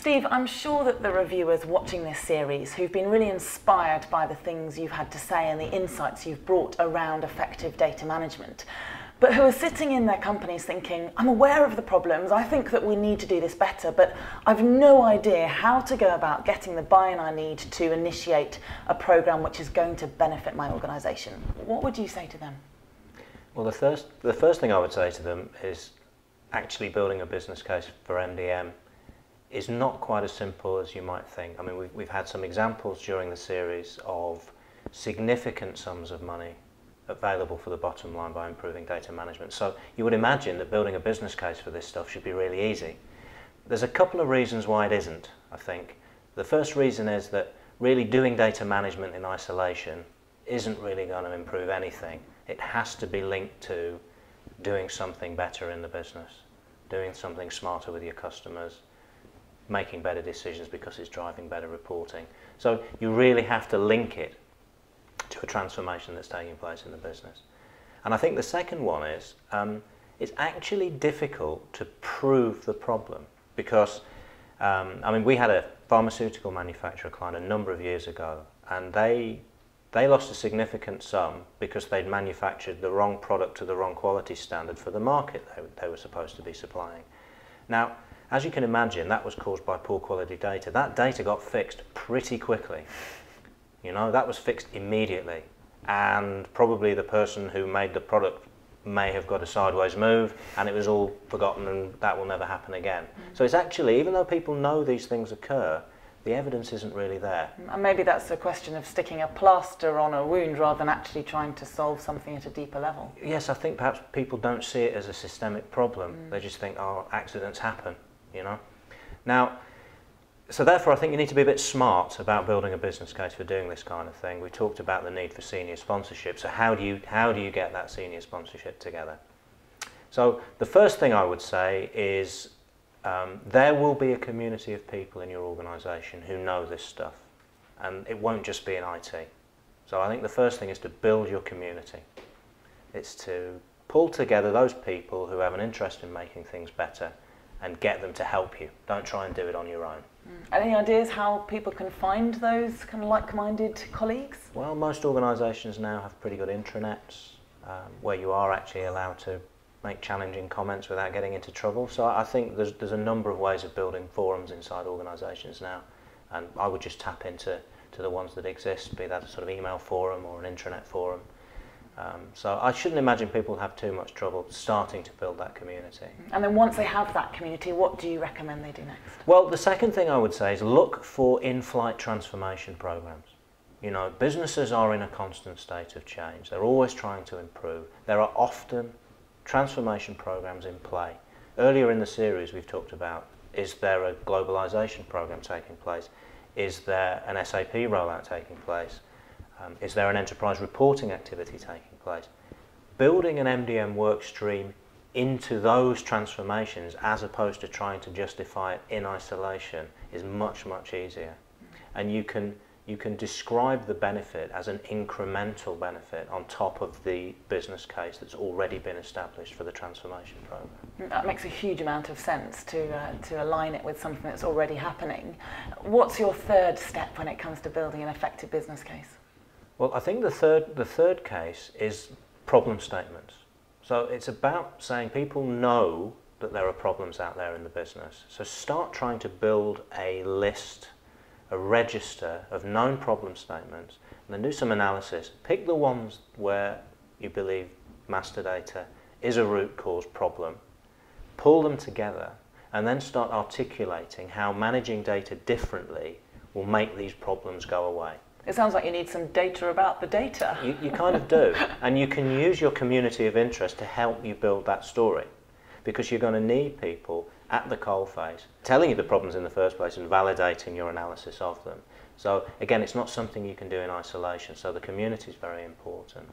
Steve, I'm sure that the reviewers watching this series who've been really inspired by the things you've had to say and the insights you've brought around effective data management, but who are sitting in their companies thinking, I'm aware of the problems, I think that we need to do this better, but I've no idea how to go about getting the buy-in I need to initiate a program which is going to benefit my organisation. What would you say to them? Well, the first thing I would say to them is actually building a business case for MDM is not quite as simple as you might think. I mean, we've had some examples during the series of significant sums of money available for the bottom line by improving data management. So you would imagine that building a business case for this stuff should be really easy. There's a couple of reasons why it isn't, I think. The first reason is that really doing data management in isolation isn't really going to improve anything. It has to be linked to doing something better in the business, doing something smarter with your customers, making better decisions because it's driving better reporting. So you really have to link it to a transformation that's taking place in the business. And I think the second one is, it's actually difficult to prove the problem because, I mean, we had a pharmaceutical manufacturer client a number of years ago, and they lost a significant sum because they'd manufactured the wrong product to the wrong quality standard for the market they were supposed to be supplying. Now, as you can imagine, that was caused by poor quality data. That data got fixed pretty quickly. You know, that was fixed immediately. And probably the person who made the product may have got a sideways move and it was all forgotten and that will never happen again. So it's actually, even though people know these things occur, the evidence isn't really there. And maybe that's a question of sticking a plaster on a wound rather than actually trying to solve something at a deeper level. Yes, I think perhaps people don't see it as a systemic problem. They just think, oh, accidents happen, you know. Now, so therefore I think you need to be a bit smart about building a business case for doing this kind of thing. We talked about the need for senior sponsorship. So how do you get that senior sponsorship together? So the first thing I would say is there will be a community of people in your organisation who know this stuff, and it won't just be in IT. So I think the first thing is to build your community. It's to pull together those people who have an interest in making things better and get them to help you. Don't try and do it on your own. Any ideas how people can find those kind of like-minded colleagues? Well, most organisations now have pretty good intranets where you are actually allowed to make challenging comments without getting into trouble. So I think there's a number of ways of building forums inside organisations now, and I would just tap into the ones that exist, be that a sort of email forum or an intranet forum. So I shouldn't imagine people have too much trouble starting to build that community. And then once they have that community, what do you recommend they do next? Well, the second thing I would say is look for in-flight transformation programs. You know, businesses are in a constant state of change. They're always trying to improve. There are often transformation programs in play. Earlier in the series we've talked about, is there a globalization program taking place? Is there an SAP rollout taking place? Is there an enterprise reporting activity taking place? Building an MDM work stream into those transformations as opposed to trying to justify it in isolation is much, much easier. And you can describe the benefit as an incremental benefit on top of the business case that's already been established for the transformation program. That makes a huge amount of sense to align it with something that's already happening. What's your third step when it comes to building an effective business case? Well, I think the third case is problem statements. So it's about saying people know that there are problems out there in the business. So start trying to build a list, a register of known problem statements, and then do some analysis. Pick the ones where you believe master data is a root cause problem, pull them together, and then start articulating how managing data differently will make these problems go away. It sounds like you need some data about the data. You kind of do, and you can use your community of interest to help you build that story, because you're going to need people at the coalface telling you the problems in the first place and validating your analysis of them. So again, it's not something you can do in isolation, so the community is very important.